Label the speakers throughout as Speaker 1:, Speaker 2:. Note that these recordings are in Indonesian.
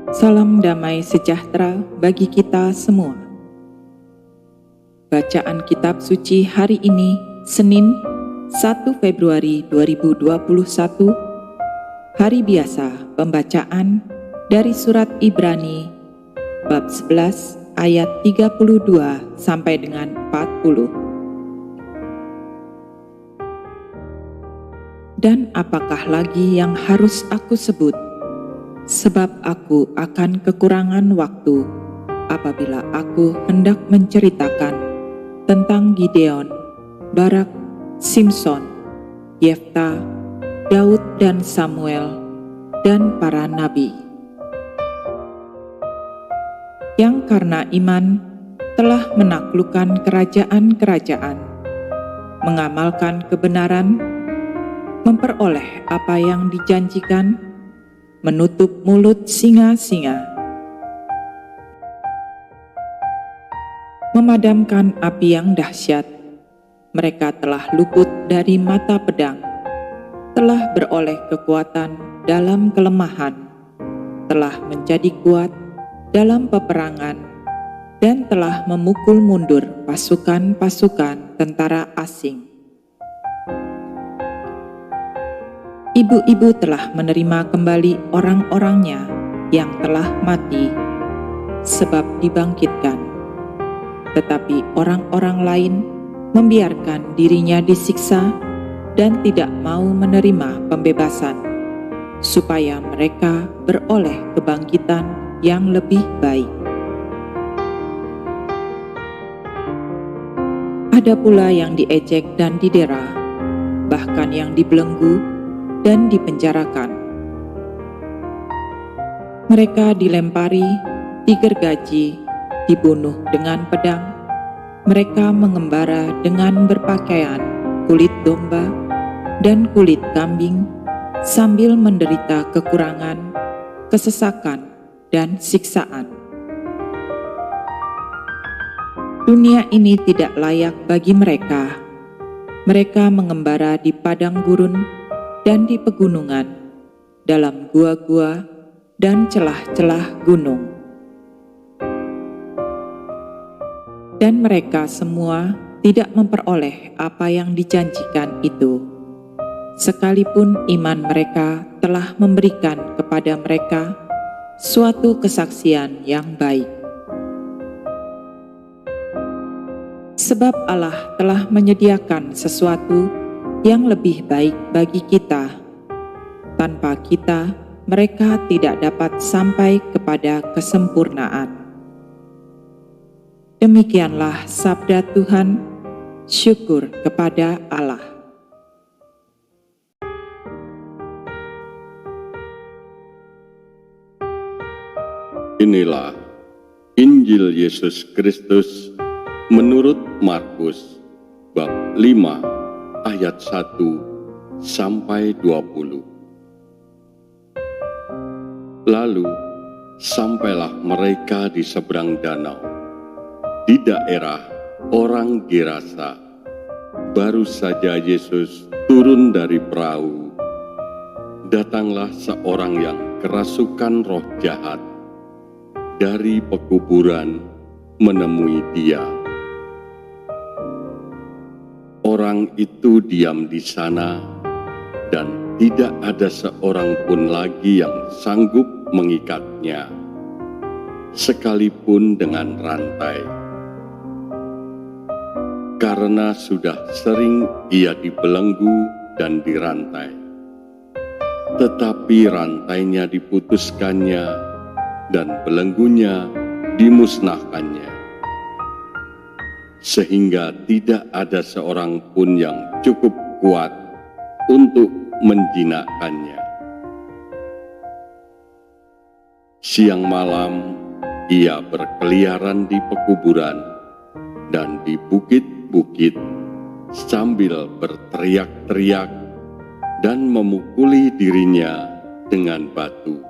Speaker 1: Salam damai sejahtera bagi kita semua. Bacaan Kitab Suci hari ini, Senin 1 Februari 2021, hari biasa pembacaan dari surat Ibrani, bab 11 ayat 32 sampai dengan 40. Dan apakah lagi yang harus aku sebut? Sebab aku akan kekurangan waktu apabila aku hendak menceritakan tentang Gideon, Barak, Simson, Yefta, Daud dan Samuel, dan para nabi. Yang karena iman telah menaklukkan kerajaan-kerajaan, mengamalkan kebenaran, memperoleh apa yang dijanjikan, menutup mulut singa-singa, memadamkan api yang dahsyat. Mereka telah luput dari mata pedang, telah beroleh kekuatan dalam kelemahan, telah menjadi kuat dalam peperangan, dan telah memukul mundur pasukan-pasukan tentara asing. Ibu-ibu telah menerima kembali orang-orangnya yang telah mati, sebab dibangkitkan. Tetapi orang-orang lain membiarkan dirinya disiksa dan tidak mau menerima pembebasan, supaya mereka beroleh kebangkitan yang lebih baik. Ada pula yang diejek dan didera, bahkan yang dibelenggu dan dipenjarakan. Mereka dilempari, digergaji, dibunuh dengan pedang. Mereka mengembara dengan berpakaian kulit domba dan kulit kambing, sambil menderita kekurangan, kesesakan, dan siksaan. Dunia ini tidak layak bagi mereka. Mereka mengembara di padang gurun dan di pegunungan, dalam gua-gua dan celah-celah gunung. Dan mereka semua tidak memperoleh apa yang dijanjikan itu, sekalipun iman mereka telah memberikan kepada mereka suatu kesaksian yang baik. Sebab Allah telah menyediakan sesuatu yang lebih baik bagi kita. Tanpa kita, mereka tidak dapat sampai kepada kesempurnaan. Demikianlah sabda Tuhan. Syukur kepada Allah.
Speaker 2: Inilah Injil Yesus Kristus menurut Markus bab 5 ayat 1 sampai 20. Lalu sampailah mereka di seberang danau, di daerah orang Gerasa. Baru saja Yesus turun dari perahu, datanglah seorang yang kerasukan roh jahat dari pekuburan menemui dia. Orang itu diam di sana, dan tidak ada seorang pun lagi yang sanggup mengikatnya, sekalipun dengan rantai. Karena sudah sering ia dibelenggu dan dirantai. Tetapi rantainya diputuskannya, dan belenggunya dimusnahkannya, sehingga tidak ada seorang pun yang cukup kuat untuk menjinakkannya. Siang malam ia berkeliaran di pekuburan dan di bukit-bukit sambil berteriak-teriak dan memukuli dirinya dengan batu.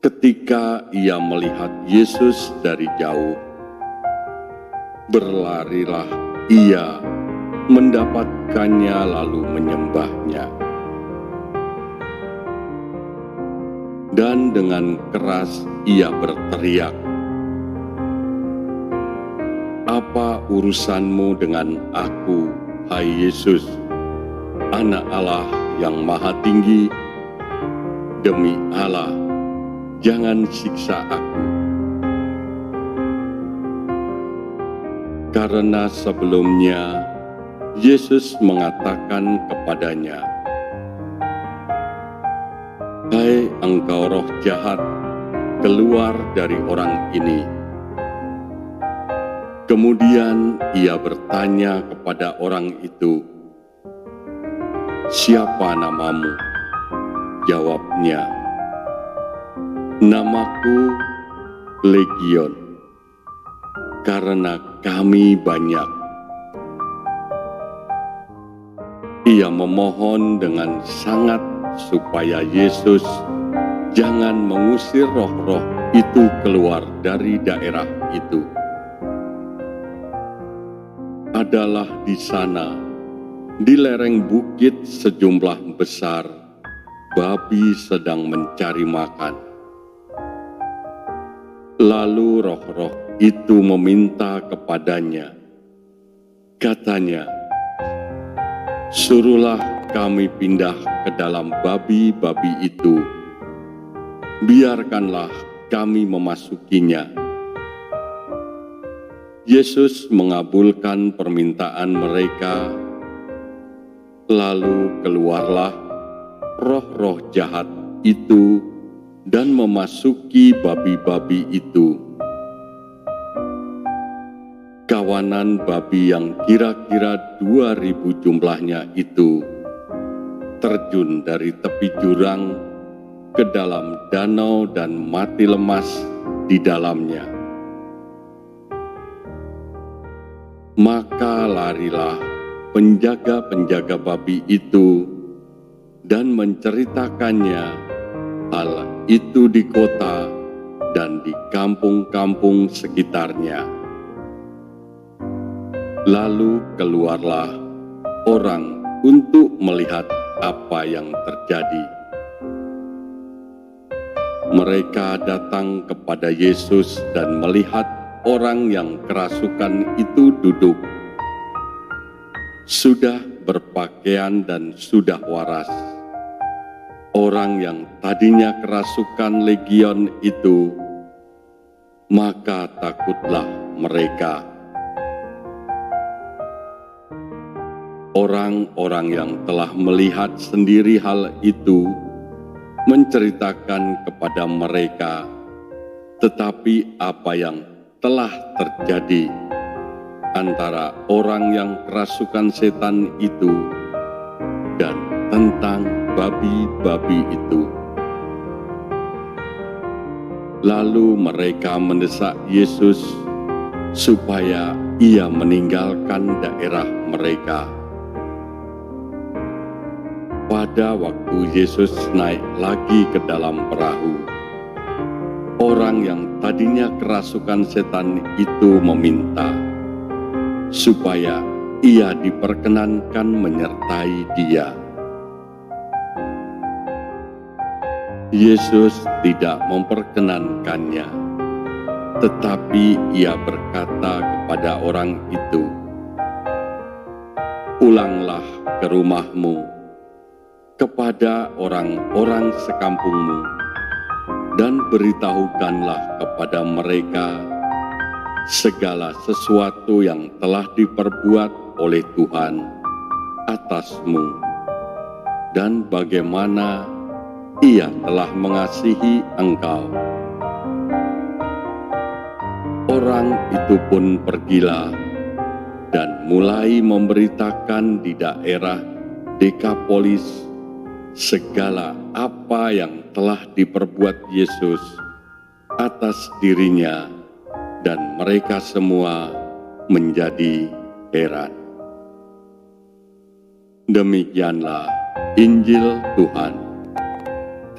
Speaker 2: Ketika ia melihat Yesus dari jauh, berlarilah ia mendapatkannya lalu menyembahnya. dan dengan keras ia berteriak, "Apa urusanmu dengan aku, hai Yesus, Anak Allah yang Maha Tinggi? Demi Allah, jangan siksa aku." Karena sebelumnya Yesus mengatakan kepadanya, "Hai engkau roh jahat, keluar dari orang ini." Kemudian ia bertanya kepada orang itu, "Siapa namamu?" Jawabnya, "Namaku Legion, karena kami banyak." Ia memohon dengan sangat supaya Yesus jangan mengusir roh-roh itu keluar dari daerah itu. Adalah di sana, di lereng bukit sejumlah besar babi sedang mencari makan. Lalu roh-roh itu meminta kepadanya, katanya, "Suruhlah kami pindah ke dalam babi-babi itu, biarkanlah kami memasukinya." Yesus mengabulkan permintaan mereka, lalu keluarlah roh-roh jahat itu dan memasuki babi-babi itu. Kawanan babi yang kira-kira 2.000 jumlahnya itu terjun dari tepi jurang ke dalam danau dan mati lemas di dalamnya. Maka larilah penjaga-penjaga babi itu dan menceritakannya hal itu di kota dan di kampung-kampung sekitarnya. Lalu keluarlah orang untuk melihat apa yang terjadi. Mereka datang kepada Yesus dan melihat orang yang kerasukan itu duduk, sudah berpakaian dan sudah waras. Orang yang tadinya kerasukan legion itu, maka takutlah mereka. Orang-orang yang telah melihat sendiri hal itu menceritakan kepada mereka tetapi apa yang telah terjadi antara orang yang kerasukan setan itu dan tentang babi-babi itu. Lalu mereka mendesak Yesus supaya ia meninggalkan daerah mereka. Pada waktu Yesus naik lagi ke dalam perahu, orang yang tadinya kerasukan setan itu meminta supaya ia diperkenankan menyertai dia. Yesus tidak memperkenankannya, tetapi ia berkata kepada orang itu, "Pulanglah ke rumahmu, kepada orang-orang sekampungmu, dan beritahukanlah kepada mereka segala sesuatu yang telah diperbuat oleh Tuhan atasmu, dan bagaimana Ia telah mengasihi engkau." Orang itu pun pergilah dan mulai memberitakan di daerah Dekapolis segala apa yang telah diperbuat Yesus atas dirinya, dan mereka semua menjadi heran. Demikianlah Injil Tuhan.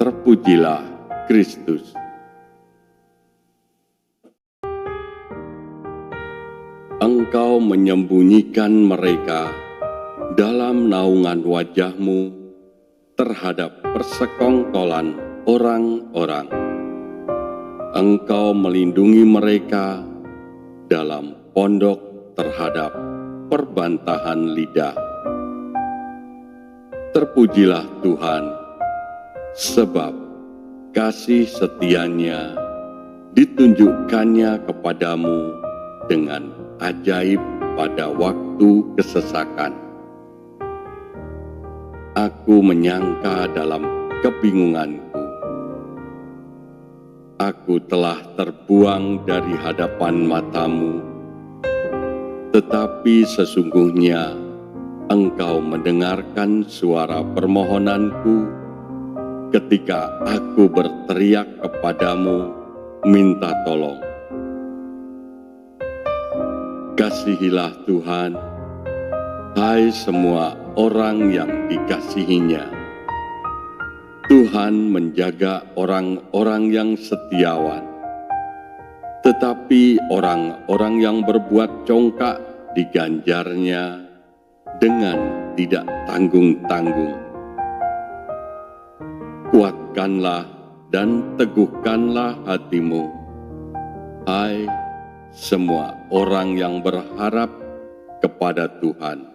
Speaker 2: Terpujilah Kristus. Engkau menyembunyikan mereka dalam naungan wajah-Mu terhadap persekongkolan orang-orang. Engkau melindungi mereka dalam pondok terhadap perbantahan lidah. Terpujilah Tuhan, sebab kasih setianya ditunjukkannya kepadamu dengan ajaib pada waktu kesesakan. Aku menyangka dalam kebingunganku, aku telah terbuang dari hadapan matamu, tetapi sesungguhnya Engkau mendengarkan suara permohonanku ketika aku berteriak kepadamu minta tolong. Kasihilah Tuhan, hai semua orang yang dikasihinya. Tuhan menjaga orang-orang yang setiawan, tetapi orang-orang yang berbuat congkak diganjarnya dengan tidak tanggung-tanggung. Kuatkanlah dan teguhkanlah hatimu, hai semua orang yang berharap kepada Tuhan.